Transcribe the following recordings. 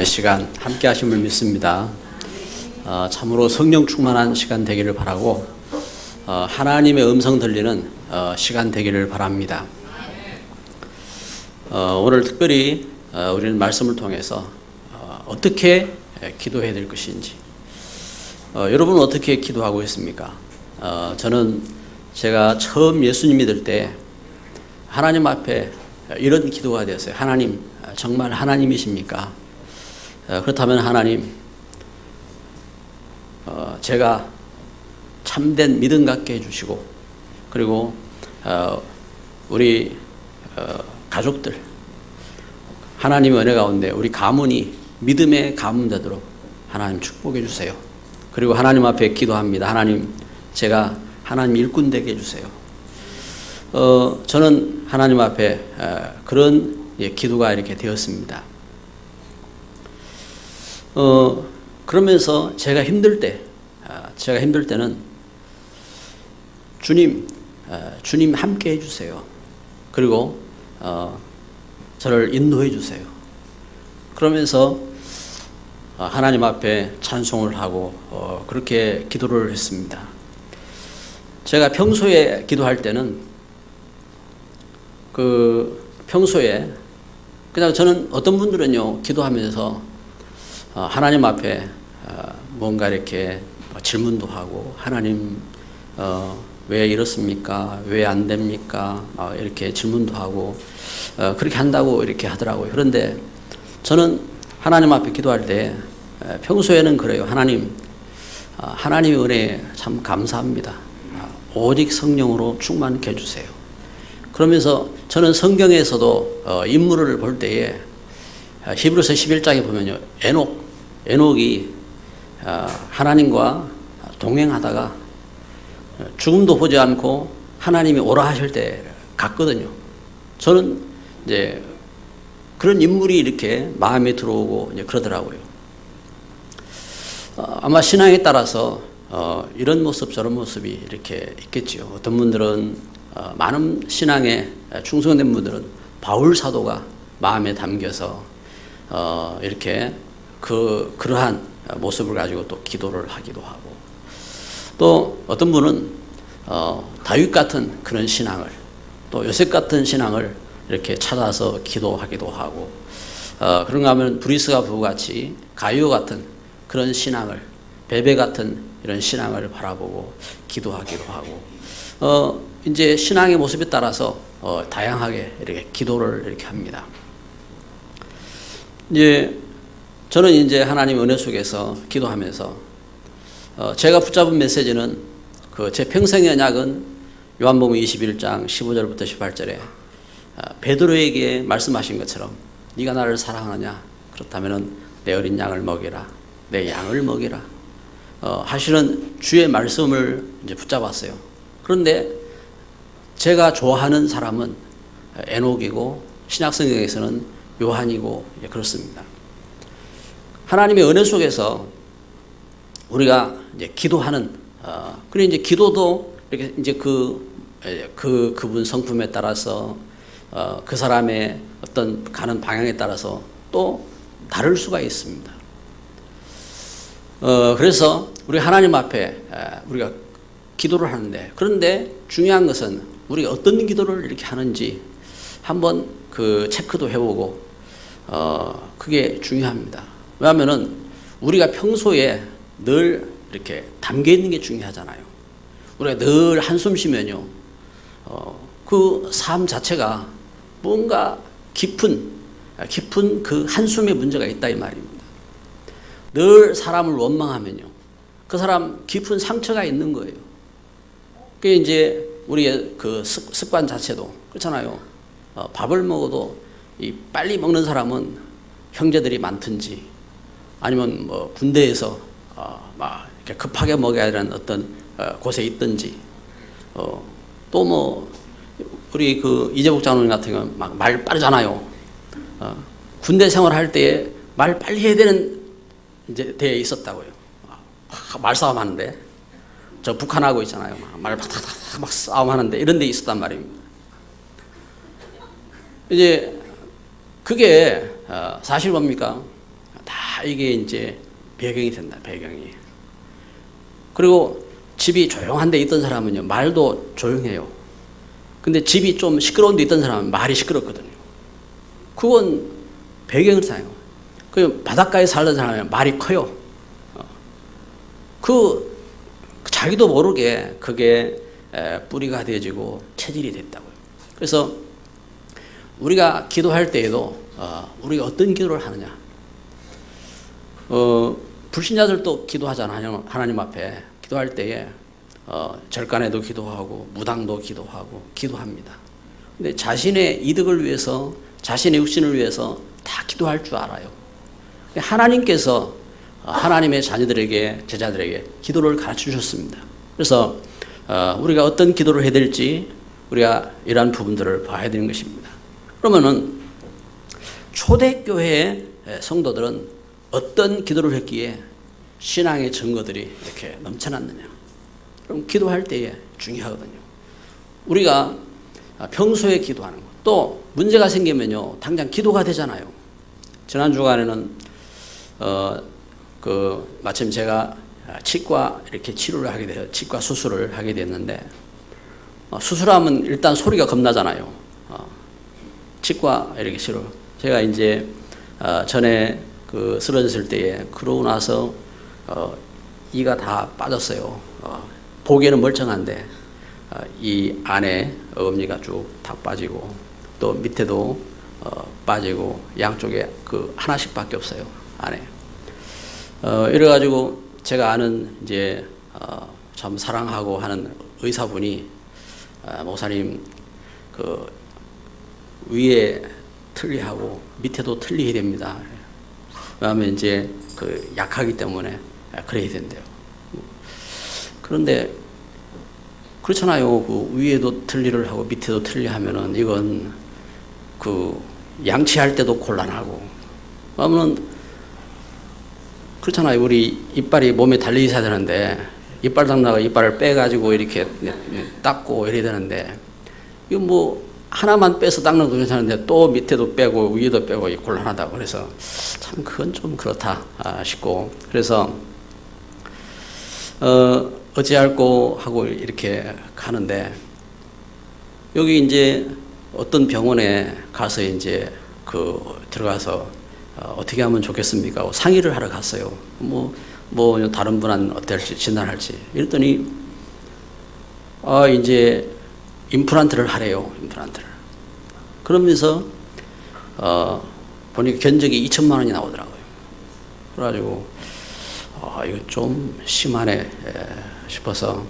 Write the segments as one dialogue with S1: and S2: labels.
S1: 이 시간 함께 하심을 믿습니다. 참으로 성령 충만한 시간 되기를 바라고 하나님의 음성 들리는 시간 되기를 바랍니다. 오늘 특별히 우리는 말씀을 통해서 어떻게 기도해야 될 것인지, 여러분은 어떻게 기도하고 있습니까? 저는 제가 처음 예수님 믿을 때 하나님 앞에 이런 기도가 되었어요. 하나님, 정말 하나님이십니까? 그렇다면 하나님, 제가 참된 믿음 갖게 해주시고, 그리고 우리 가족들, 하나님의 은혜 가운데 우리 가문이 믿음의 가문 되도록 하나님 축복해 주세요. 그리고 하나님 앞에 기도합니다. 하나님, 제가 하나님 일꾼 되게 해주세요. 저는 하나님 앞에 그런 기도가 이렇게 되었습니다. 그러면서 제가 힘들 때는 주님 함께 해주세요. 그리고 저를 인도해 주세요. 그러면서 하나님 앞에 찬송을 하고 그렇게 기도를 했습니다. 제가 평소에 기도할 때는 평소에 그냥 저는 어떤 분들은요, 기도하면서 하나님 앞에 뭔가 이렇게 질문도 하고, 하나님 왜 이렇습니까? 왜 안 됩니까? 이렇게 질문도 하고 그렇게 한다고 이렇게 하더라고요. 그런데 저는 하나님 앞에 기도할 때 평소에는 그래요. 하나님의 은혜에 참 감사합니다. 오직 성령으로 충만케 해주세요. 그러면서 저는 성경에서도 인물을 볼 때에 히브리서 11장에 보면요, 에녹이 하나님과 동행하다가 죽음도 보지 않고 하나님이 오라 하실 때 갔거든요. 저는 이제 그런 인물이 이렇게 마음에 들어오고 이제 그러더라고요. 아마 신앙에 따라서 이런 모습 저런 모습이 이렇게 있겠지요. 어떤 분들은 많은 신앙에 충성된 분들은 바울 사도가 마음에 담겨서 이렇게 그러한 모습을 가지고 또 기도를 하기도 하고, 또 어떤 분은 다윗 같은 그런 신앙을, 또 요셉 같은 신앙을 이렇게 찾아서 기도하기도 하고, 그런가 하면 브리스가 부부같이 가이오 같은 그런 신앙을, 베베 같은 이런 신앙을 바라보고 기도하기도 하고, 이제 신앙의 모습에 따라서 다양하게 이렇게 기도를 이렇게 합니다. 이제 저는 이제 하나님 은혜 속에서 기도하면서 제가 붙잡은 메시지는 제 평생의 언약은 요한복음 21장 15절부터 18절에 베드로에게 말씀하신 것처럼 네가 나를 사랑하느냐? 그렇다면 내 어린 양을 먹이라, 내 양을 먹이라 하시는 주의 말씀을 이제 붙잡았어요. 그런데 제가 좋아하는 사람은 에녹이고 신약성경에서는 요한이고 그렇습니다. 하나님의 은혜 속에서 우리가 이제 기도하는, 그리고 이제 기도도 이렇게 이제 그분 성품에 따라서 그 사람의 어떤 가는 방향에 따라서 또 다를 수가 있습니다. 그래서 우리 하나님 앞에 우리가 기도를 하는데, 그런데 중요한 것은 우리가 어떤 기도를 이렇게 하는지 한번 체크도 해보고 그게 중요합니다. 왜냐하면은 우리가 평소에 늘 이렇게 담겨 있는 게 중요하잖아요. 우리가 늘 한숨 쉬면요, 그 삶 자체가 뭔가 깊은 그 한숨에 문제가 있다 이 말입니다. 늘 사람을 원망하면요, 그 사람 깊은 상처가 있는 거예요. 그게 이제 우리의 그 습관 자체도 그렇잖아요. 밥을 먹어도 빨리 먹는 사람은 형제들이 많든지, 아니면 뭐 군대에서 막 이렇게 급하게 먹어야 되는 어떤 곳에 있든지, 또 뭐 우리 이재복 장로님 같은 경우는 막 말 빠르잖아요. 군대 생활할 때에 말 빨리 해야 되는 이제 대에 있었다고요. 말싸움 하는데, 저 북한하고 있잖아요. 말 막 싸움하는데 이런 데 있었단 말입니다. 이제 그게 사실 뭡니까? 이게 이제 배경이 된다, 배경이. 그리고 집이 조용한 데 있던 사람은요, 말도 조용해요. 근데 집이 좀 시끄러운 데 있던 사람은 말이 시끄럽거든요. 그건 배경을 사용해요. 그 바닷가에 살던 사람은 말이 커요. 자기도 모르게 그게 뿌리가 되어지고 체질이 됐다고요. 그래서 우리가 기도할 때에도 우리가 어떤 기도를 하느냐. 불신자들도 기도하잖아요. 하나님 앞에 기도할 때에 절간에도 기도하고 무당도 기도하고 기도합니다. 근데 자신의 이득을 위해서, 자신의 육신을 위해서 다 기도할 줄 알아요. 하나님께서 하나님의 자녀들에게, 제자들에게 기도를 가르쳐 주셨습니다. 그래서 우리가 어떤 기도를 해야 될지 우리가 이러한 부분들을 봐야 되는 것입니다. 그러면은 초대교회의 성도들은 어떤 기도를 했기에 신앙의 증거들이 이렇게 넘쳐났느냐. 그럼 기도할 때에 중요하거든요. 우리가 평소에 기도하는 것. 또 문제가 생기면요, 당장 기도가 되잖아요. 지난 주간에는 마침 제가 치과 이렇게 치료를 하게 돼요. 치과 수술을 하게 됐는데 수술하면 일단 소리가 겁나잖아요. 치과 이렇게 치료. 제가 이제 전에 쓰러졌을 때에 그러고 나서 이가 다 빠졌어요. 보기에는 멀쩡한데 이 안에 어금니가 쭉 다 빠지고 또 밑에도 빠지고 양쪽에 하나씩밖에 없어요. 안에. 이래가지고 제가 아는 이제 참 사랑하고 하는 의사분이 목사님 위에 틀리하고 밑에도 틀리게 됩니다. 왜냐하면 이제 약하기 때문에 그래야 된대요. 그런데 그렇잖아요. 위에도 틀리를 하고 밑에도 틀리 하면은 이건 양치할 때도 곤란하고. 그러면 그렇잖아요. 우리 이빨이 몸에 달려 있어야 되는데 이빨 닦다가 이빨을 빼가지고 이렇게 닦고 이래야 되는데 이거 뭐 하나만 빼서 닦는 것도 괜찮은데 또 밑에도 빼고 위에도 빼고 곤란하다고. 그래서 참 그건 좀 그렇다 싶고, 그래서 어찌할꼬 하고 이렇게 가는데 여기 이제 어떤 병원에 가서 이제 들어가서 어떻게 하면 좋겠습니까? 상의를 하러 갔어요. 뭐 다른 분은 어떨지 진단할지. 이랬더니 이제 임플란트를 하래요. 임플란트를. 그러면서 보니까 견적이 2천만 원이 나오더라고요. 그래가지고 이거 좀 심하네 싶어서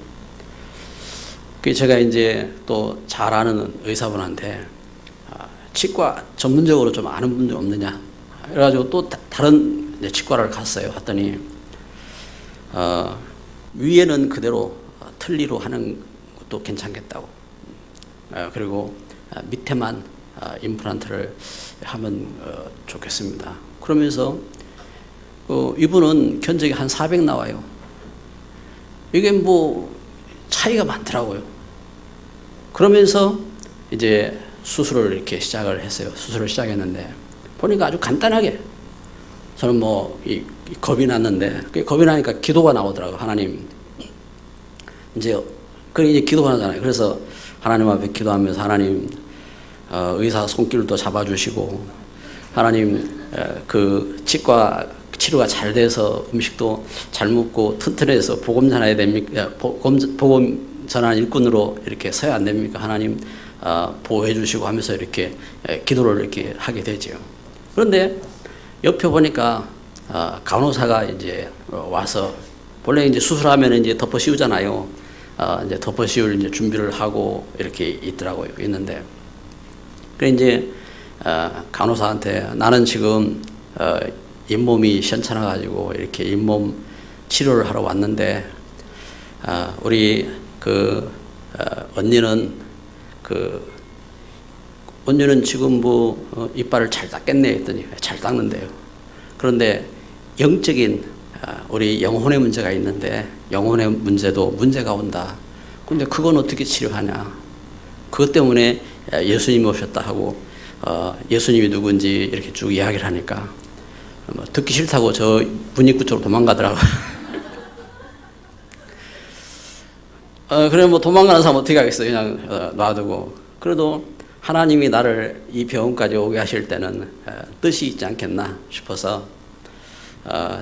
S1: 제가 이제 또 잘 아는 의사분한테 치과 전문적으로 좀 아는 분들 없느냐. 그래가지고 또 다른 치과를 갔어요. 갔더니 위에는 그대로 틀니로 하는 것도 괜찮겠다고. 그리고 밑에만 임플란트를 하면 좋겠습니다. 그러면서 이분은 견적이 한 400 나와요. 이게 뭐 차이가 많더라고요. 그러면서 이제 수술을 이렇게 시작을 했어요. 수술을 시작했는데 보니까 아주 간단하게, 저는 겁이 났는데 겁이 나니까 기도가 나오더라고요. 하나님, 이제 기도가 나잖아요. 그래서 하나님 앞에 기도하면서 하나님 의사 손길도 잡아주시고 하나님 치과 치료가 잘 돼서 음식도 잘 먹고 튼튼해서 복음 전해야 됩니까? 복음 전하는 일꾼으로 이렇게 서야 안 됩니까? 하나님 보호해 주시고 하면서 이렇게 기도를 이렇게 하게 되죠. 그런데 옆에 보니까 간호사가 이제 와서, 원래 이제 수술하면 이제 덮어 씌우잖아요. 이제 덮어 씌울 이제 준비를 하고 이렇게 있더라고요. 있는데 그래 이제 간호사한테 나는 지금 잇몸이 시원찮아 가지고 이렇게 잇몸 치료를 하러 왔는데 우리 언니는 지금 이빨을 잘 닦겠네 했더니 잘 닦는데요. 그런데 영적인 우리 영혼의 문제가 있는데 영혼의 문제도 문제가 온다. 근데 그건 어떻게 치료하냐. 그것 때문에 예수님이 오셨다 하고 예수님이 누군지 이렇게 쭉 이야기를 하니까 뭐 듣기 싫다고 저 문입구 쪽으로 도망가더라고요. 그래 뭐 도망가는 사람 어떻게 하겠어요? 그냥 놔두고. 그래도 하나님이 나를 이 병원까지 오게 하실 때는 뜻이 있지 않겠나 싶어서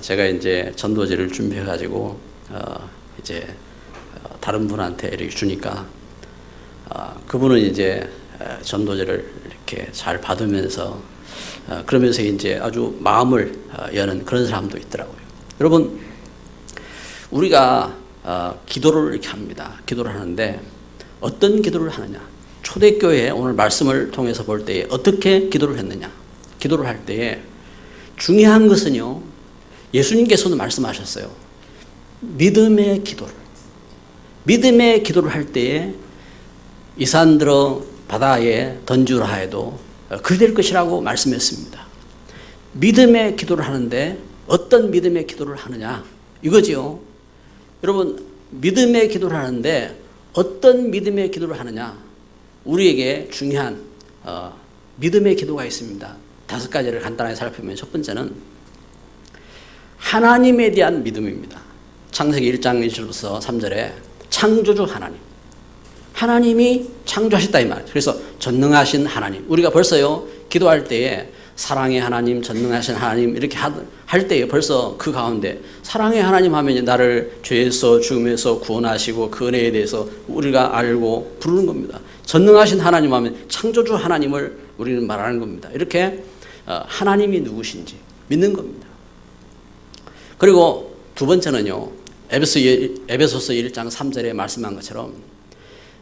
S1: 제가 이제 전도지를 준비해가지고 이제 다른 분한테 이렇게 주니까 그분은 이제 전도지를 이렇게 잘 받으면서 그러면서 이제 아주 마음을 여는 그런 사람도 있더라고요. 여러분, 우리가 기도를 이렇게 합니다. 기도를 하는데 어떤 기도를 하느냐? 초대교회 오늘 말씀을 통해서 볼 때에 어떻게 기도를 했느냐? 기도를 할 때에 중요한 것은요, 예수님께서도 말씀하셨어요. 믿음의 기도를 할 때에 이 산들어 바다에 던지라 하여도 그리 될 것이라고 말씀했습니다. 믿음의 기도를 하는데 어떤 믿음의 기도를 하느냐? 이거지요. 여러분, 믿음의 기도를 하는데 어떤 믿음의 기도를 하느냐? 우리에게 중요한 믿음의 기도가 있습니다. 5가지를 간단하게 살펴보면 첫 번째는 하나님에 대한 믿음입니다. 창세기 1장 1절부터 3절에 창조주 하나님이 창조하셨다 이 말이에요. 그래서 전능하신 하나님. 우리가 벌써요 기도할 때에 사랑의 하나님, 전능하신 하나님 이렇게 할 때에 벌써 그 가운데 사랑의 하나님 하면 나를 죄에서 죽음에서 구원하시고 그 은혜에 대해서 우리가 알고 부르는 겁니다. 전능하신 하나님 하면 창조주 하나님을 우리는 말하는 겁니다. 이렇게 하나님이 누구신지 믿는 겁니다. 그리고 두 번째는요, 에베소서 1장 3절에 말씀한 것처럼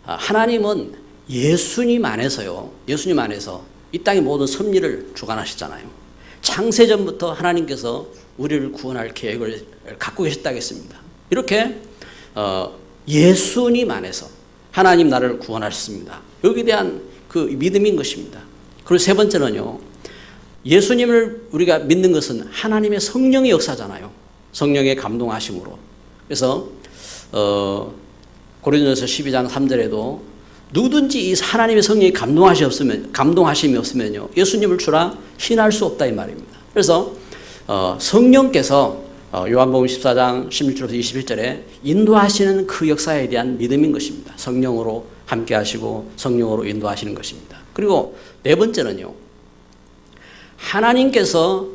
S1: 하나님은 예수님 안에서 이 땅의 모든 섭리를 주관하셨잖아요. 창세전부터 하나님께서 우리를 구원할 계획을 갖고 계셨다고 했습니다. 이렇게 예수님 안에서 하나님 나를 구원하셨습니다. 여기에 대한 그 믿음인 것입니다. 그리고 세 번째는요, 예수님을 우리가 믿는 것은 하나님의 성령의 역사잖아요. 성령의 감동하심으로. 그래서 고린도전서 12장 3절에도 누구든지 이 하나님의 성령이 감동하심이 없으면요, 예수님을 주라 신할 수 없다 이 말입니다. 그래서 성령께서 요한복음 14장 16절부터 21절에 인도하시는 그 역사에 대한 믿음인 것입니다. 성령으로 함께 하시고 성령으로 인도하시는 것입니다. 그리고 네 번째는요, 하나님께서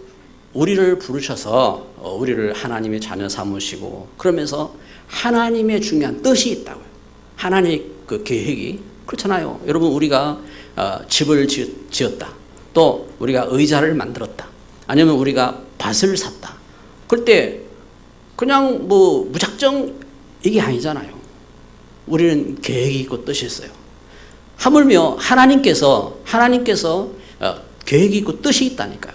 S1: 우리를 부르셔서 우리를 하나님의 자녀 삼으시고 그러면서 하나님의 중요한 뜻이 있다고요. 하나님의 그 계획이 그렇잖아요. 여러분, 우리가 집을 지었다. 또 우리가 의자를 만들었다. 아니면 우리가 밭을 샀다. 그럴 때 그냥 뭐 무작정 이게 아니잖아요. 우리는 계획이 있고 뜻이 있어요. 하물며 하나님께서 계획이 있고 뜻이 있다니까요.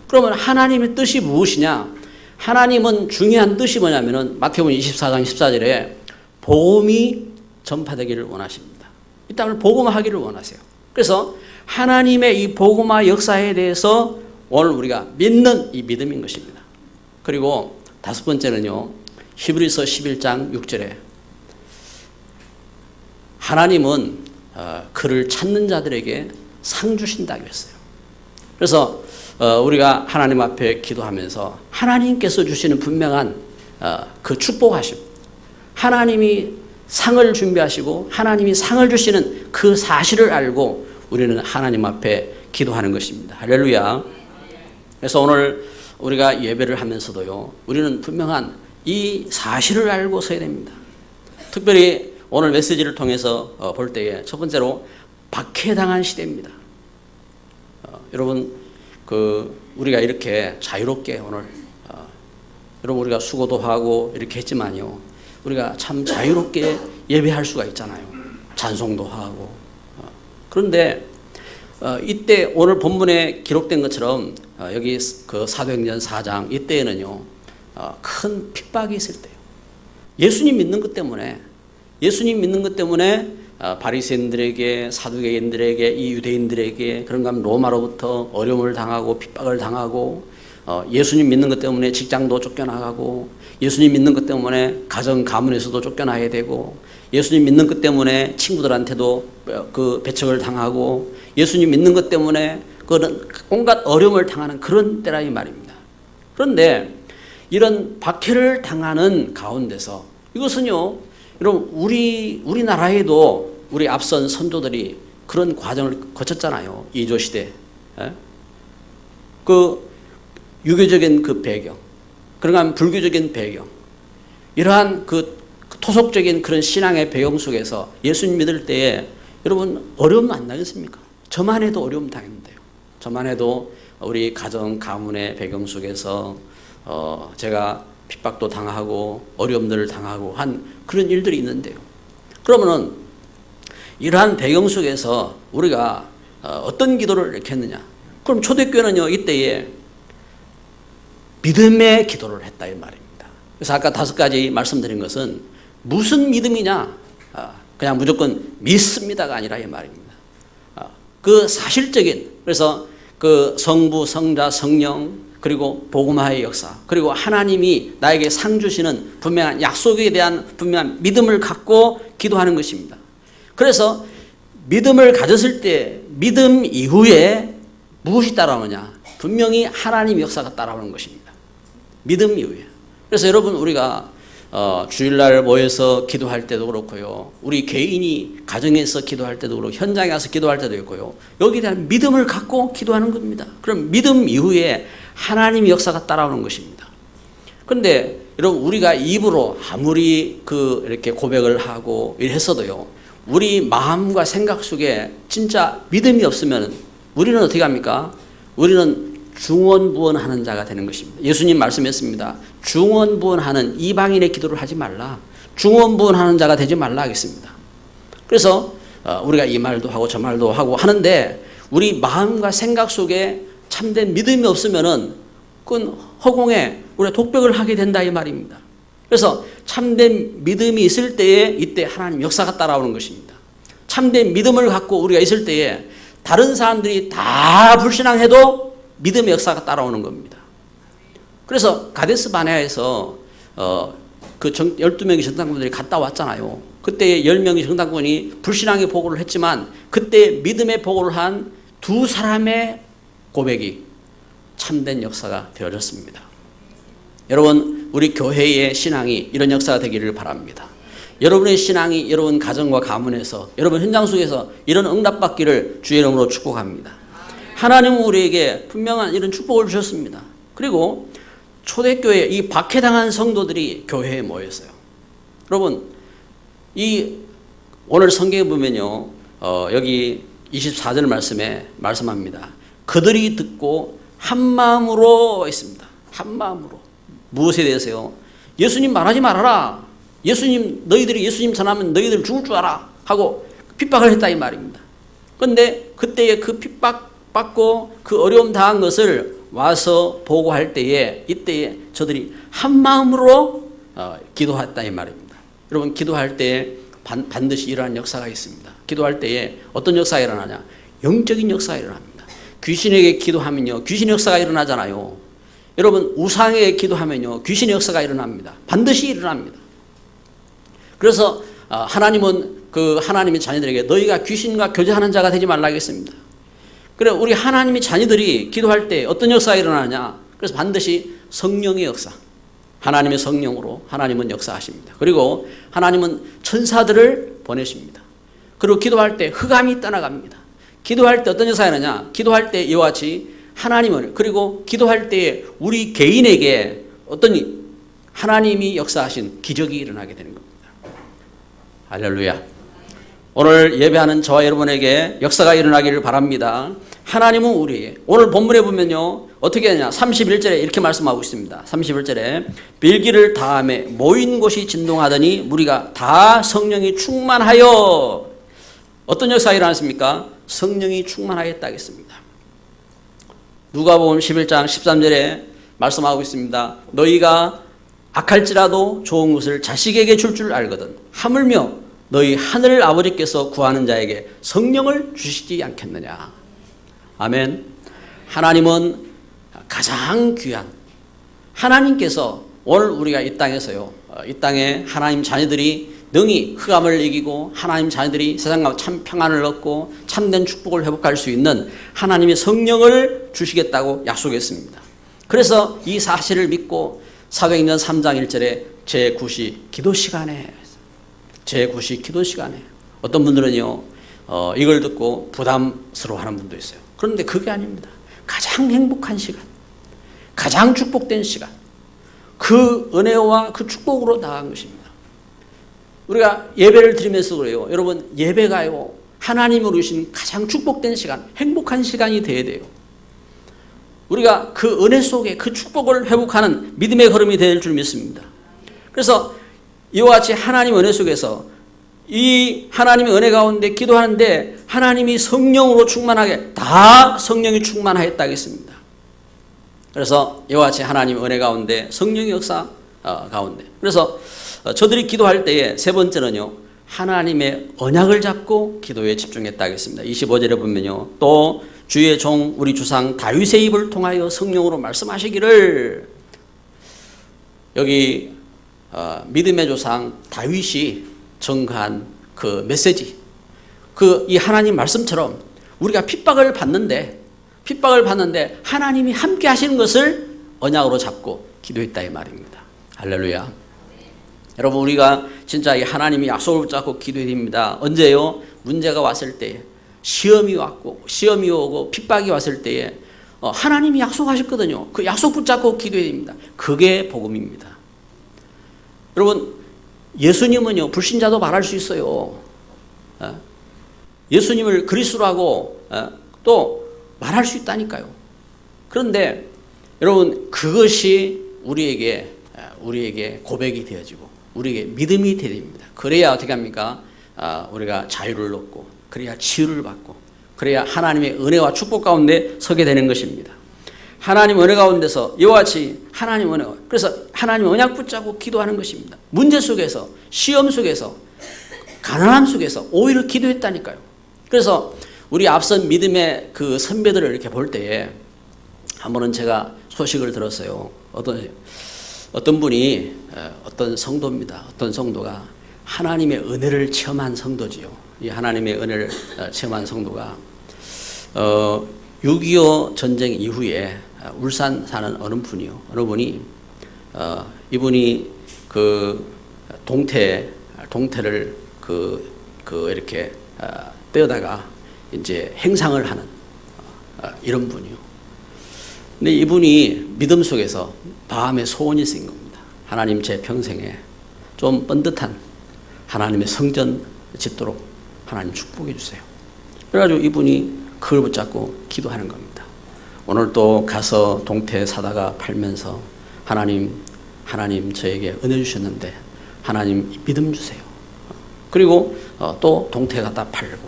S1: 그러면 하나님의 뜻이 무엇이냐? 하나님은 중요한 뜻이 뭐냐면은 마태복음 24장 14절에 복음이 전파되기를 원하십니다. 이 땅을 복음화하기를 원하세요. 그래서 하나님의 이 복음화 역사에 대해서 오늘 우리가 믿는 이 믿음인 것입니다. 그리고 다섯 번째는요, 히브리서 11장 6절에 하나님은 그를 찾는 자들에게 상 주신다고 했어요. 그래서 우리가 하나님 앞에 기도하면서 하나님께서 주시는 분명한 그 축복하심, 하나님이 상을 준비하시고 하나님이 상을 주시는 그 사실을 알고 우리는 하나님 앞에 기도하는 것입니다. 할렐루야. 그래서 오늘 우리가 예배를 하면서도요, 우리는 분명한 이 사실을 알고 서야 됩니다. 특별히 오늘 메시지를 통해서 볼 때에 첫 번째로 박해당한 시대입니다. 여러분, 우리가 이렇게 자유롭게 오늘 여러분, 우리가 수고도 하고 이렇게 했지만요, 우리가 참 자유롭게 예배할 수가 있잖아요. 찬송도 하고. 그런데 이때 오늘 본문에 기록된 것처럼 여기 그 사도행전 4장 이때에는요, 큰 핍박이 있을 때요. 예수님 믿는 것 때문에 바리새인들에게, 사두개인들에게, 이 유대인들에게, 그런가 하면 로마로부터 어려움을 당하고 핍박을 당하고, 예수님 믿는 것 때문에 직장도 쫓겨나가고, 예수님 믿는 것 때문에 가정 가문에서도 쫓겨나야 되고, 예수님 믿는 것 때문에 친구들한테도 그 배척을 당하고, 예수님 믿는 것 때문에 그런 온갖 어려움을 당하는 그런 때라 이 말입니다. 그런데 이런 박해를 당하는 가운데서 이것은요, 여러분 우리나라에도 우리 앞선 선조들이 그런 과정을 거쳤잖아요. 이조 시대. 예? 그 유교적인 그 배경, 그러면 불교적인 배경, 이러한 그 토속적인 그런 신앙의 배경 속에서 예수님 믿을 때에 여러분 어려움 안 나겠습니까? 저만 해도 어려움 당했는데요. 저만 해도 우리 가정 가문의 배경 속에서 제가 핍박도 당하고 어려움들을 당하고 한 그런 일들이 있는데요. 그러면은 이러한 배경 속에서 우리가 어떤 기도를 이렇게 했느냐? 그럼 초대교회는요, 이때에 믿음의 기도를 했다 이 말입니다. 그래서 아까 5가지 말씀드린 것은 무슨 믿음이냐? 그냥 무조건 믿습니다가 아니라 이 말입니다. 그 사실적인, 그래서 그 성부, 성자, 성령, 그리고 복음화의 역사, 그리고 하나님이 나에게 상 주시는 분명한 약속에 대한 분명한 믿음을 갖고 기도하는 것입니다. 그래서 믿음을 가졌을 때 믿음 이후에 무엇이 따라오느냐? 분명히 하나님 역사가 따라오는 것입니다. 믿음 이후에. 그래서 여러분 우리가 주일날 모여서 기도할 때도 그렇고요. 우리 개인이 가정에서 기도할 때도 그렇고 현장에 가서 기도할 때도 있고요. 여기에 대한 믿음을 갖고 기도하는 겁니다. 그럼 믿음 이후에 하나님의 역사가 따라오는 것입니다. 그런데 여러분 우리가 입으로 아무리 이렇게 고백을 하고 이랬어도요. 우리 마음과 생각 속에 진짜 믿음이 없으면 우리는 어떻게 합니까? 우리는 중언부언하는 자가 되는 것입니다. 예수님 말씀했습니다. 중언부언하는 이방인의 기도를 하지 말라. 중언부언하는 자가 되지 말라 하겠습니다. 그래서 우리가 이 말도 하고 저 말도 하고 하는데 우리 마음과 생각 속에 참된 믿음이 없으면은 그건 허공에 우리가 독백을 하게 된다 이 말입니다. 그래서 참된 믿음이 있을 때에 이때 하나님 역사가 따라오는 것입니다. 참된 믿음을 갖고 우리가 있을 때에 다른 사람들이 다 불신앙해도 믿음의 역사가 따라오는 겁니다. 그래서 가데스 바네아에서 그 12명의 정탐꾼들이 갔다 왔잖아요. 그때 10명의 정탐꾼이 불신앙의 보고를 했지만 그때 믿음의 보고를 한 2사람의 고백이 참된 역사가 되어졌습니다. 여러분 우리 교회의 신앙이 이런 역사가 되기를 바랍니다. 여러분의 신앙이 여러분 가정과 가문에서 여러분 현장 속에서 이런 응답받기를 주의 이름으로 축복합니다. 하나님은 우리에게 분명한 이런 축복을 주셨습니다. 그리고 초대교회 이 박해당한 성도들이 교회에 모였어요. 여러분 오늘 성경에 보면요 여기 24절 말씀에 말씀합니다. 그들이 듣고 한 마음으로 있습니다. 한 마음으로. 무엇에 대해서요? 예수님 말하지 말아라. 너희들이 예수님 전하면 너희들 죽을 줄 알아. 하고 핍박을 했다 이 말입니다. 그런데 그때에 그 핍박받고 그 어려움 당한 것을 와서 보고할 때에 이때에 저들이 한 마음으로 기도했다 이 말입니다. 여러분 기도할 때에 반드시 이러한 역사가 있습니다. 기도할 때에 어떤 역사가 일어나냐? 영적인 역사가 일어납니다. 귀신에게 기도하면요 귀신의 역사가 일어나잖아요. 여러분 우상에게 기도하면요 귀신의 역사가 일어납니다. 반드시 일어납니다. 그래서 하나님은 그 하나님의 자녀들에게 너희가 귀신과 교제하는 자가 되지 말라 하겠습니다. 그래 우리 하나님의 자녀들이 기도할 때 어떤 역사가 일어나냐? 그래서 반드시 성령의 역사, 하나님의 성령으로 하나님은 역사하십니다. 그리고 하나님은 천사들을 보내십니다. 그리고 기도할 때 흑암이 떠나갑니다. 기도할 때 어떤 역사가 일어나냐? 기도할 때 이와 같이 하나님을 그리고 기도할 때 우리 개인에게 어떤 하나님이 역사하신 기적이 일어나게 되는 겁니다. 할렐루야. 오늘 예배하는 저와 여러분에게 역사가 일어나기를 바랍니다. 하나님은 우리 오늘 본문에 보면요 어떻게 하냐 31절에 이렇게 말씀하고 있습니다. 31절에 빌기를 다음에 모인 곳이 진동하더니 무리가 다 성령이 충만하여 어떤 역사가 일어났습니까? 성령이 충만하였다 하겠습니다. 누가복음 11장 13절에 말씀하고 있습니다. 너희가 악할지라도 좋은 것을 자식에게 줄 줄 알거든 하물며 너희 하늘 아버지께서 구하는 자에게 성령을 주시지 않겠느냐. 아멘. 하나님은 가장 귀한 하나님께서 오늘 우리가 이 땅에서요 이 땅에 하나님 자녀들이 능히 흑암을 이기고 하나님 자녀들이 세상과 참 평안을 얻고 참된 축복을 회복할 수 있는 하나님의 성령을 주시겠다고 약속했습니다. 그래서 이 사실을 믿고 사도행전 3장 1절에 제9시 기도 시간에 어떤 분들은요 이걸 듣고 부담스러워하는 분도 있어요. 그런데 그게 아닙니다. 가장 행복한 시간, 가장 축복된 시간, 그 은혜와 그 축복으로 나간 것입니다. 우리가 예배를 드리면서 그래요. 여러분, 예배가요 하나님으로 주신 가장 축복된 시간, 행복한 시간이 되어야 돼요. 우리가 그 은혜 속에 그 축복을 회복하는 믿음의 걸음이 될 줄 믿습니다. 그래서 이와 같이 하나님의 은혜 속에서 이 하나님의 은혜 가운데 기도하는데 하나님이 성령으로 충만하게, 다 성령이 충만하였다 하겠습니다. 그래서 이와 같이 하나님의 은혜 가운데 성령의 역사 가운데, 그래서 저들이 기도할 때에 세 번째는요 하나님의 언약을 잡고 기도에 집중했다 하겠습니다. 25절에 보면요, 또 주의 종 우리 주상 다윗의 입을 통하여 성령으로 말씀하시기를, 여기 믿음의 조상 다윗이 전가한 그 메시지, 이 하나님 말씀처럼 우리가 핍박을 받는데 하나님이 함께 하시는 것을 언약으로 잡고 기도했다 이 말입니다. 할렐루야. 여러분, 우리가 진짜 이 하나님이 약속을 붙잡고 기도해야 됩니다. 언제요? 문제가 왔을 때에, 시험이 오고 핍박이 왔을 때에 하나님이 약속하셨거든요. 그 약속 붙잡고 기도해야 됩니다. 그게 복음입니다. 여러분, 예수님은요 불신자도 말할 수 있어요. 예수님을 그리스도라고 또 말할 수 있다니까요. 그런데 여러분, 그것이 우리에게 고백이 되어지고 우리에게 믿음이 되어야 됩니다. 그래야 어떻게 합니까? 우리가 자유를 얻고, 그래야 치유를 받고, 그래야 하나님의 은혜와 축복 가운데 서게 되는 것입니다. 하나님 은혜 가운데서 이와 같이 하나님 은혜, 그래서 하나님 언약 붙잡고 기도하는 것입니다. 문제 속에서, 시험 속에서, 가난함 속에서 오히려 기도했다니까요. 그래서 우리 앞선 믿음의 그 선배들을 이렇게 볼 때에 한 번은 제가 소식을 들었어요. 어떤 분이, 어떤 성도입니다. 어떤 성도가 하나님의 은혜를 체험한 성도지요. 이 하나님의 은혜를 체험한 성도가 6.25 전쟁 이후에 울산 사는 어느 분이 이분이 그 동태를 이렇게 떼어다가 이제 행상을 하는 이런 분이요. 근데 이분이 믿음 속에서 마음에 소원이 생긴 겁니다. 하나님, 제 평생에 좀 번듯한 하나님의 성전 짓도록 하나님 축복해 주세요. 그래가지고 이분이 그걸 붙잡고 기도하는 겁니다. 오늘 또 가서 동태 사다가 팔면서 하나님 저에게 은혜 주셨는데 하나님 믿음 주세요. 그리고 또 동태 갖다 팔고,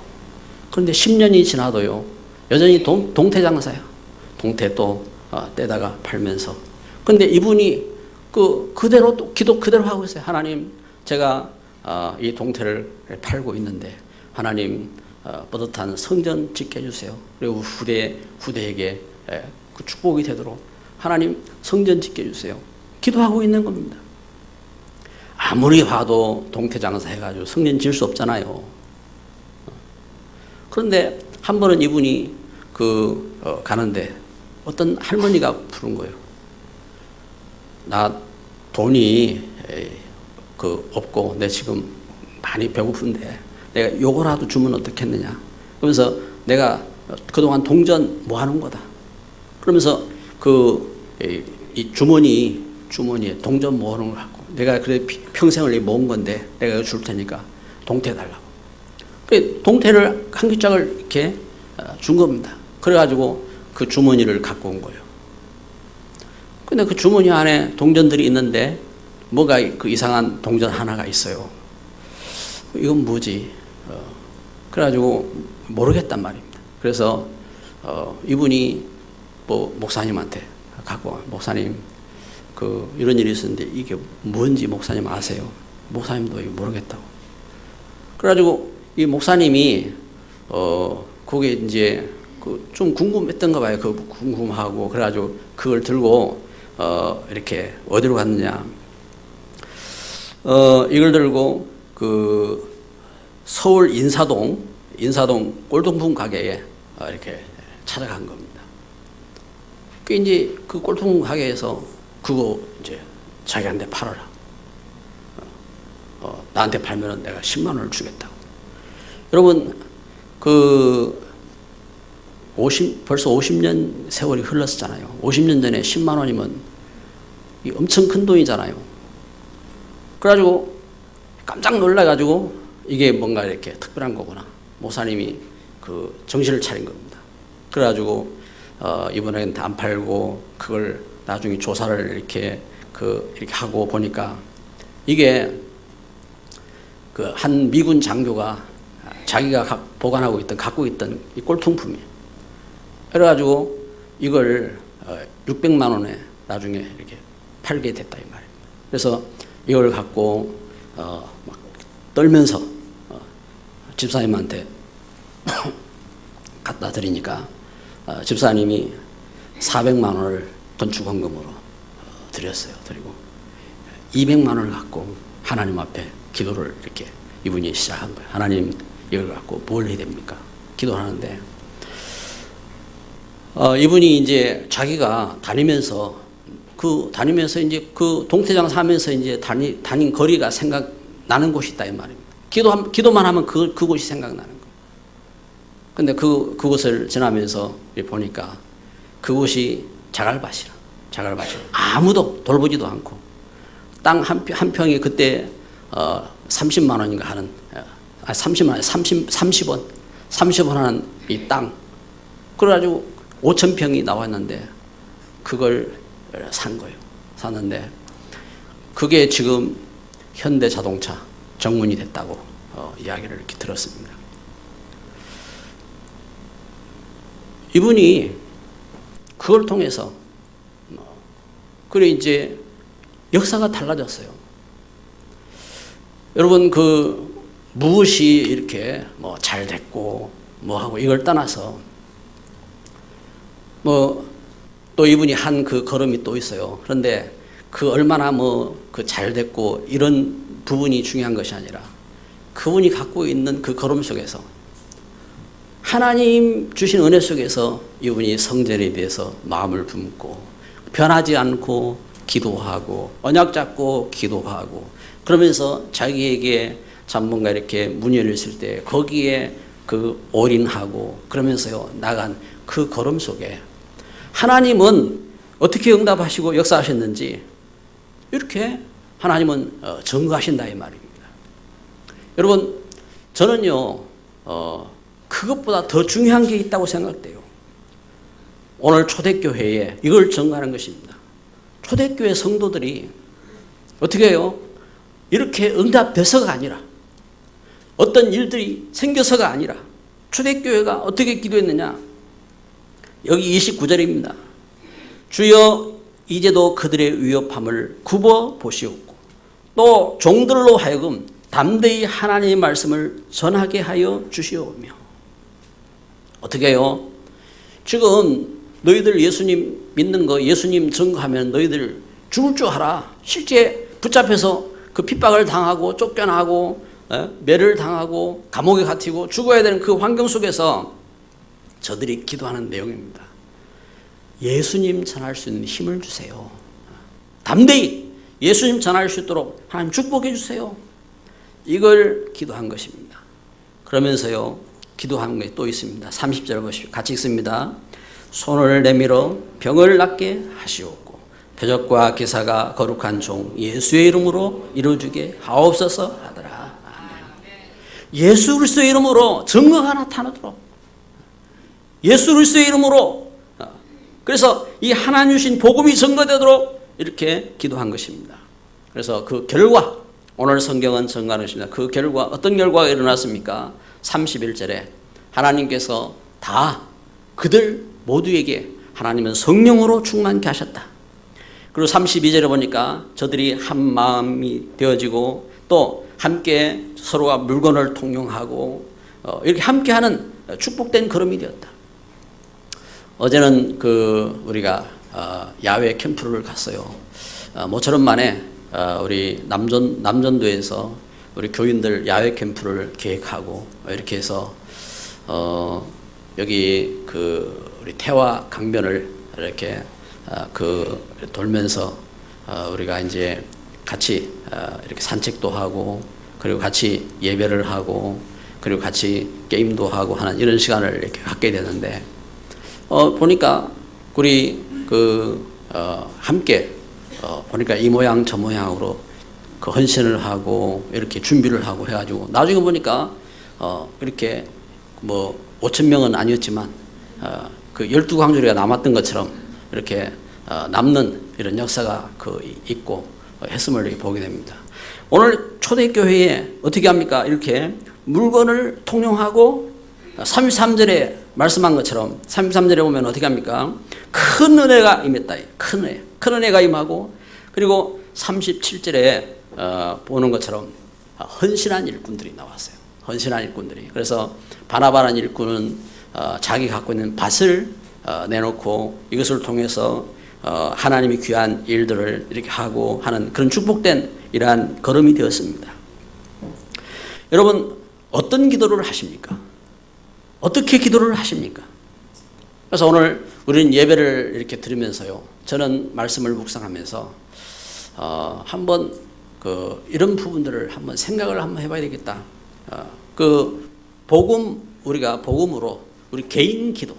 S1: 그런데 10년이 지나도요 여전히 동태 장사야. 동태 또 떼다가 팔면서. 그런데 이분이 그대로 또 기도 그대로 하고 있어요. 하나님, 제가 이 동태를 팔고 있는데 하나님 뿌듯한 성전 짓게 해주세요. 그리고 후대에게 그 축복이 되도록 하나님 성전 짓게 해주세요. 기도하고 있는 겁니다. 아무리 봐도 동태 장사 해가지고 성전 지을 수 없잖아요. 그런데 한 번은 이분이 가는데 어떤 할머니가 부른 거예요. 나 돈이 없고 내 지금 많이 배고픈데 내가 요거라도 주면 어떻겠느냐. 그러면서 내가 그동안 동전 모아놓은 거다. 그러면서 이 주머니에 동전 모아놓은 걸 갖고 내가 그래 평생을 모은 건데 내가 이거 줄 테니까 동태 달라고. 그 동태를 한 깃짝을 이렇게 준 겁니다. 그래가지고 그 주머니를 갖고 온 거예요. 근데 그 주머니 안에 동전들이 있는데 뭐가 그 이상한 동전 하나가 있어요. 이건 뭐지? 그래가지고 모르겠단 말입니다. 그래서 이분이 목사님한테 갖고 와. 목사님, 이런 일이 있었는데 이게 뭔지 목사님 아세요? 목사님도 이거 모르겠다고. 그래가지고 이 목사님이 그게 이제 좀 궁금했던가 봐요. 궁금하고 그래가지고 그걸 들고 이렇게 어디로 갔느냐? 이걸 들고 서울 인사동 꼴동품 가게에 이렇게 찾아간 겁니다. 그 이제 그 꼴통 가게에서 그거 이제 자기한테 팔아라. 나한테 팔면은 내가 10만 원을 주겠다고. 여러분, 벌써 50년 세월이 흘렀잖아요. 50년 전에 10만 원이면 엄청 큰 돈이잖아요. 그래가지고 깜짝 놀라가지고 이게 뭔가 이렇게 특별한 거구나. 목사님이 그 정신을 차린 겁니다. 그래가지고 이번엔 안 팔고 그걸 나중에 조사를 이렇게 하고 보니까 이게 그 한 미군 장교가 자기가 갖고 있던 이 꼴통품이에요. 그래가지고 이걸 600만 원에 나중에 이렇게 팔게 됐다 이 말이에요. 그래서 이걸 갖고 막 떨면서 집사님한테 갖다 드리니까 집사님이 400만 원을 건축헌금으로 드렸어요. 그리고 200만 원을 갖고 하나님 앞에 기도를 이렇게 이분이 시작한 거예요. 하나님, 이걸 갖고 뭘 해야 됩니까? 기도하는데 이분이 이제 자기가 다니면서 이제 그 동태장 사면서 이제 다닌 거리가 생각나는 곳이 있다 이 말입니다. 기도만 하면 그곳이 생각나는 거예요. 근데 그곳을 지나면서 보니까 그곳이 자갈밭이라. 아무도 돌보지도 않고 땅 한 평이 그때 30만 원인가 하는 30원 하는 이 땅. 그래가지고 5천 평이 나왔는데 그걸 산 거예요. 샀는데 그게 지금 현대자동차 정문이 됐다고 이야기를 이렇게 들었습니다. 이분이 그걸 통해서 그래 이제 역사가 달라졌어요. 여러분 무엇이 이렇게 잘 됐고 하고 이걸 떠나서 또 이분이 한 그 걸음이 또 있어요. 그런데 그 얼마나 잘 됐고 이런 부분이 중요한 것이 아니라 그분이 갖고 있는 그 걸음 속에서 하나님 주신 은혜 속에서 이분이 성전에 대해서 마음을 품고 변하지 않고 기도하고 언약 잡고 기도하고 그러면서 자기에게 참 뭔가 이렇게 문이 열렸을 때 거기에 올인하고 그러면서요 나간 그 걸음 속에 하나님은 어떻게 응답하시고 역사하셨는지 이렇게 하나님은 증거하신다 이 말입니다. 여러분 저는요 그것보다 더 중요한 게 있다고 생각돼요. 오늘 초대교회에 이걸 증거하는 것입니다. 초대교회 성도들이 어떻게 해요? 이렇게 응답돼서가 아니라 어떤 일들이 생겨서가 아니라 초대교회가 어떻게 기도했느냐? 여기 29절입니다. 주여 이제도 그들의 위협함을 굽어 보시옵고 또 종들로 하여금 담대히 하나님의 말씀을 전하게 하여 주시오며. 어떻게 해요? 지금 너희들 예수님 믿는 거 예수님 증거하면 너희들 죽을 줄 알아. 실제 붙잡혀서 그 핍박을 당하고 쫓겨나고 매를 당하고 감옥에 갇히고 죽어야 되는 그 환경 속에서 저들이 기도하는 내용입니다. 예수님 전할 수 있는 힘을 주세요. 담대히 예수님 전할 수 있도록 하나님 축복해 주세요. 이걸 기도한 것입니다. 그러면서요 기도한 게 또 있습니다. 30절 보십시오. 같이 읽습니다. 손을 내밀어 병을 낫게 하시옵고 표적과 기사가 거룩한 종 예수의 이름으로 이루어지게 하옵소서 하더라. 아멘. 예수 그리스도의 이름으로 증거가 나타나도록 예수 그리스도의 이름으로 그래서 이 하나님 주신 복음이 증거되도록 이렇게 기도한 것입니다. 그래서 그 결과 오늘 성경은 증거하는 것입니다. 그 결과 어떤 결과가 일어났습니까? 31절에 하나님께서 다 그들 모두에게 하나님은 성령으로 충만케 하셨다. 그리고 32절에 보니까 저들이 한 마음이 되어지고 또 함께 서로가 물건을 통용하고 이렇게 함께하는 축복된 걸음이 되었다. 어제는 우리가 야외 캠프를 갔어요. 모처럼 만에 우리 남전도에서 우리 교인들 야외 캠프를 계획하고 이렇게 해서 여기 우리 태화 강변을 이렇게 돌면서 우리가 이제 같이 이렇게 산책도 하고 그리고 같이 예배를 하고 그리고 같이 게임도 하고 하는 이런 시간을 이렇게 갖게 되는데 보니까 우리 함께 보니까 이 모양 저 모양으로 그 헌신을 하고 이렇게 준비를 하고 해가지고 나중에 보니까 이렇게 뭐 5천 명은 아니었지만 그 12광주리가 남았던 것처럼 이렇게 남는 이런 역사가 있고 했음을 보게 됩니다. 오늘 초대교회에 어떻게 합니까? 이렇게 물건을 통용하고 33절에 말씀한 것처럼 33절에 보면 어떻게 합니까? 큰 은혜가 임했다. 큰 은혜가 임하고 그리고 37절에 보는 것처럼 헌신한 일꾼들이 나왔어요. 헌신한 일꾼들이. 그래서 바나바라는 일꾼은 자기 갖고 있는 밭을 내놓고 이것을 통해서 하나님이 귀한 일들을 이렇게 하고 하는 그런 축복된 이러한 걸음이 되었습니다. 여러분 어떤 기도를 하십니까? 어떻게 기도를 하십니까? 그래서 오늘 우리는 예배를 이렇게 드리면서요. 저는 말씀을 묵상하면서 한번 이런 부분들을 한번 생각을 한번 해봐야 되겠다. 우리가 복음으로 우리 개인 기도.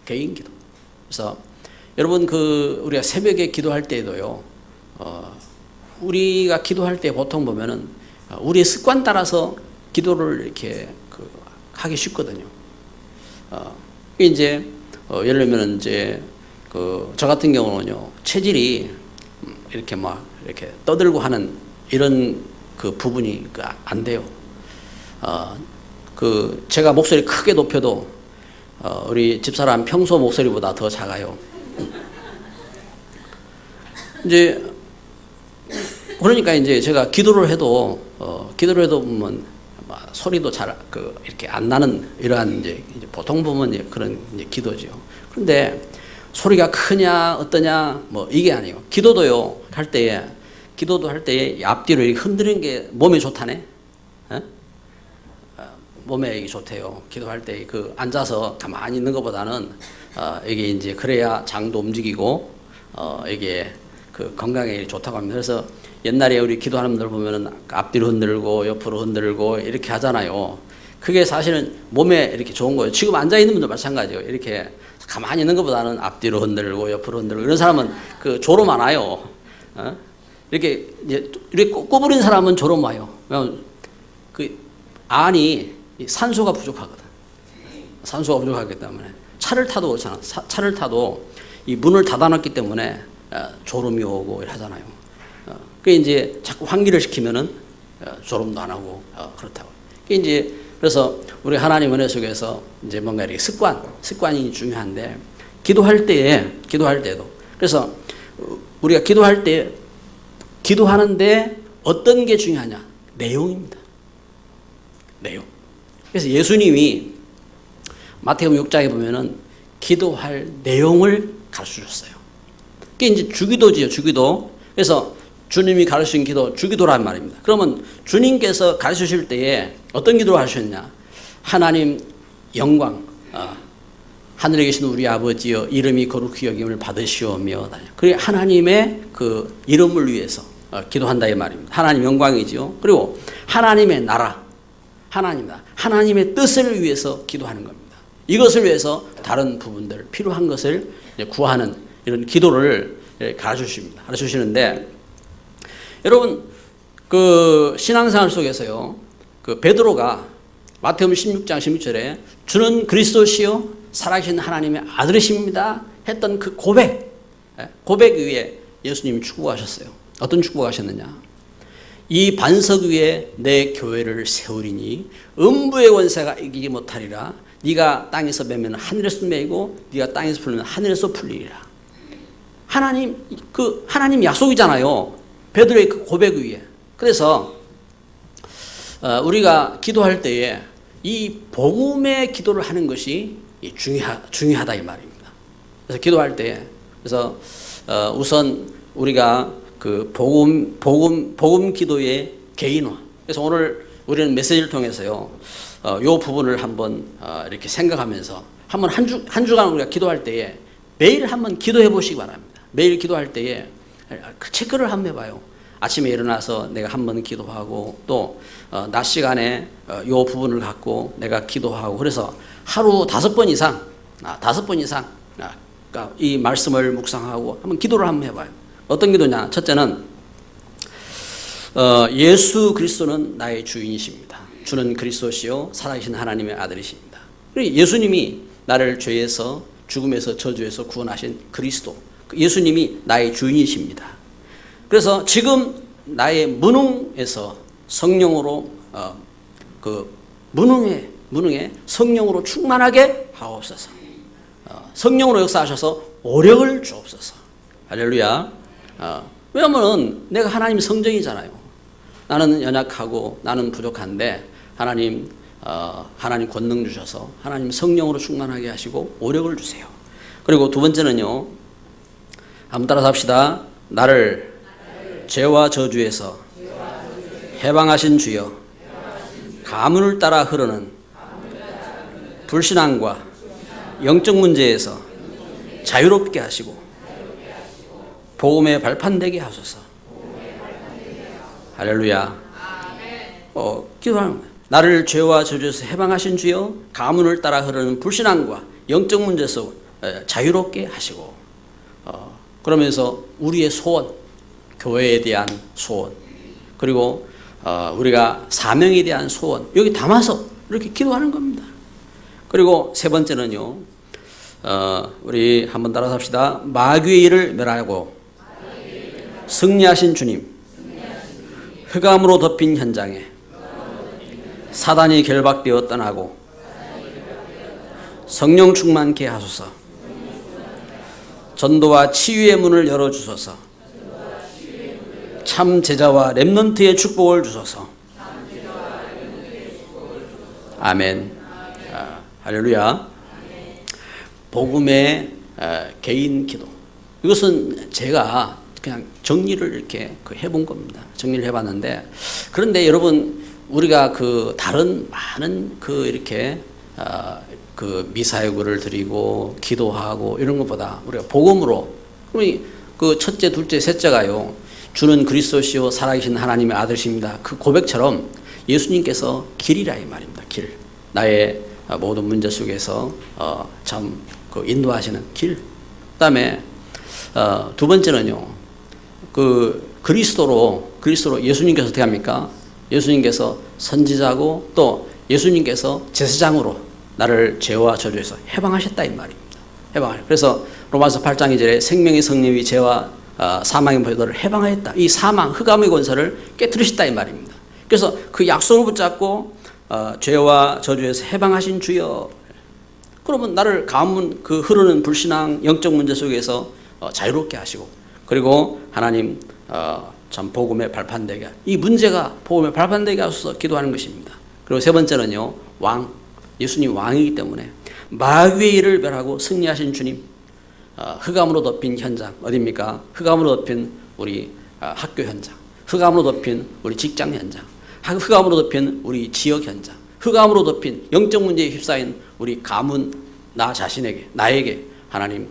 S1: 그래서 여러분 우리가 새벽에 기도할 때에도요. 우리가 기도할 때 보통 보면은 우리의 습관 따라서 기도를 이렇게 하기 쉽거든요. 이제 예를 들면 이제 저 같은 경우는요 체질이 이렇게 막 이렇게 떠들고 하는 이런 부분이 안 돼요. 제가 목소리 크게 높여도 우리 집사람 평소 목소리보다 더 작아요. 이제 그러니까 이제 제가 기도를 해도 보면 소리도 잘 이렇게 안 나는 이러한 이제 보통 보면 이제 그런 이제 기도죠. 그런데 소리가 크냐 어떠냐 뭐 이게 아니에요. 기도도 할 때에 앞뒤로 이렇게 흔드는 게 몸에 좋다네. 몸에 좋대요. 기도할 때 앉아서 가만히 있는 것보다는 이게 이제 그래야 장도 움직이고 이게 건강에 좋다고 합니다. 그래서 옛날에 우리 기도하는 분들 보면은 앞뒤로 흔들고 옆으로 흔들고 이렇게 하잖아요. 그게 사실은 몸에 이렇게 좋은 거예요. 지금 앉아 있는 분도 마찬가지예요. 이렇게 가만히 있는 것보다는 앞뒤로 흔들고 옆으로 흔들고 이런 사람은 졸음 안 와요. 이렇게 꼬부린 사람은 졸음 와요. 왜냐면 안이 산소가 부족하거든. 산소가 부족하기 때문에 차를 타도 그렇잖아. 차를 타도 이 문을 닫아놨기 때문에 졸음이 오고 하잖아요. 그게 이제 자꾸 환기를 시키면은 졸음도 안 하고 그렇다고. 그래서 우리 하나님 은혜 속에서 이제 뭔가 이렇게 습관이 중요한데 기도할 때도 그래서 우리가 기도하는데 어떤 게 중요하냐? 내용입니다. 내용. 그래서 예수님이 마태복음 6장에 보면은 기도할 내용을 가르쳐 줬어요. 그게 이제 주기도지요, 주기도. 그래서 주님이 가르치신 기도, 주기도란 말입니다. 그러면 주님께서 가르쳐 주실 때에 어떤 기도를 하셨냐? 하나님 영광, 하늘에 계신 우리 아버지여 이름이 거룩히 여김을 받으시오며, 그리고 하나님의 이름을 위해서 기도한다 이 말입니다. 하나님 영광이지요. 그리고 하나님의 나라, 하나님의 뜻을 위해서 기도하는 겁니다. 이것을 위해서 다른 부분들, 필요한 것을 구하는 이런 기도를 가르쳐 주시는데, 여러분, 신앙생활 속에서요, 베드로가 마태복음 16장 16절에 주는 그리스도시요 살아계신 하나님의 아들이십니다 했던 그 고백 위에 예수님이 축복하셨어요. 어떤 축복하셨느냐? 이 반석 위에 내 교회를 세우리니 음부의 권세가 이기지 못하리라. 네가 땅에서 매면 하늘에서 매이고 네가 땅에서 풀면 하늘에서 풀리리라. 하나님 약속이잖아요. 베드로의 그 고백 위에. 그래서 우리가 기도할 때에 이 복음의 기도를 하는 것이 중요하다 이 말입니다. 그래서 기도할 때 우선 우리가 복음 기도의 개인화. 그래서 오늘 우리는 메시지를 통해서요, 요 부분을 한번 이렇게 생각하면서 한번 한 주간 우리가 기도할 때에 매일 한번 기도해 보시기 바랍니다. 매일 기도할 때에 그 체크를 한번 해봐요. 아침에 일어나서 내가 한번 기도하고 또 낮 시간에 요 부분을 갖고 내가 기도하고 그래서 하루 5번 이상 그러니까 이 말씀을 묵상하고 한번 기도를 한번 해봐요. 어떤 기도냐? 첫째는 예수 그리스도는 나의 주인이십니다. 주는 그리스도시요 살아계신 하나님의 아들이십니다. 예수님이 나를 죄에서 죽음에서 저주에서 구원하신 그리스도, 예수님이 나의 주인이십니다. 그래서 지금 나의 무능에서 성령으로 무능에 성령으로 충만하게 하옵소서. 성령으로 역사하셔서 오력을 주옵소서. 할렐루야. 왜냐하면 내가 하나님 성정이잖아요. 나는 연약하고 나는 부족한데 하나님 권능 주셔서 하나님 성령으로 충만하게 하시고 오력을 주세요. 그리고 두 번째는요. 한번 따라서 합시다. 나를 죄와 저주에서 해방하신 주여, 가문을 따라 흐르는 불신앙과 영적 문제에서 자유롭게 하시고 복음의 발판 되게 하소서. 할렐루야. 기도하는 거예요. 나를 죄와 저주에서 해방하신 주여, 가문을 따라 흐르는 불신앙과 영적 문제에서 자유롭게 하시고 그러면서 우리의 소원, 교회에 대한 소원, 그리고 우리가 사명에 대한 소원 여기 담아서 이렇게 기도하는 겁니다. 그리고 세 번째는요, 우리 한번 따라서 합시다. 마귀의 일을 멸하고 승리하신 주님, 흑암으로 덮인 현장에 사단이 결박되어 떠나고 성령 충만케 하소서. 전도와 치유의 문을 열어주소서. 참 제자와 렘넌트의 축복을 주소서. 아멘. 할렐루야. 복음의 개인 기도. 이것은 제가 그냥 정리를 이렇게 해본 겁니다. 정리를 해봤는데, 그런데 여러분, 우리가 다른 많은 이렇게 미사여구를 드리고 기도하고 이런 것보다 우리가 복음으로, 첫째, 둘째, 셋째가요, 주는 그리스도시요 살아계신 하나님의 아들이십니다. 그 고백처럼 예수님께서 길이라 이 말입니다. 길. 나의 모든 문제 속에서 참 인도하시는 길. 그다음에 두 번째는요. 그리스도로 예수님께서 어떻게 합니까? 예수님께서 선지자고 또 예수님께서 제사장으로 나를 죄와 저주에서 해방하셨다 이 말입니다. 그래서 로마서 8장 2절에 생명의 성령이 죄와 사망의 보혈을 해방하였다. 이 사망, 흑암의 권세를 깨뜨리셨다 이 말입니다. 그래서 그 약속을 붙잡고 죄와 저주에서 해방하신 주여. 그러면 나를 가문 흐르는 불신앙 영적 문제 속에서 자유롭게 하시고, 그리고 하나님 참 복음의 발판되게, 이 문제가 복음의 발판되게 하셔서 기도하는 것입니다. 그리고 세 번째는요, 예수님 왕이기 때문에 마귀의 일을 멸하고 승리하신 주님, 흑암으로 덮인 현장 어디입니까? 흑암으로 덮인 우리 학교 현장, 흑암으로 덮인 우리 직장 현장, 흑암으로 덮인 우리 지역 현장, 흑암으로 덮인 영적 문제에 휩싸인 우리 가문, 나 자신에게, 나에게 하나님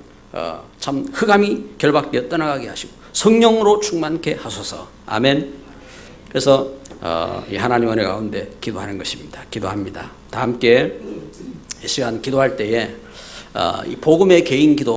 S1: 참 흑암이 결박되어 떠나가게 하시고 성령으로 충만케 하소서. 아멘. 그래서 이 하나님 은혜 가운데 기도하는 것입니다. 기도합니다. 다 함께 이 시간 기도할 때에 이 복음의 개인 기도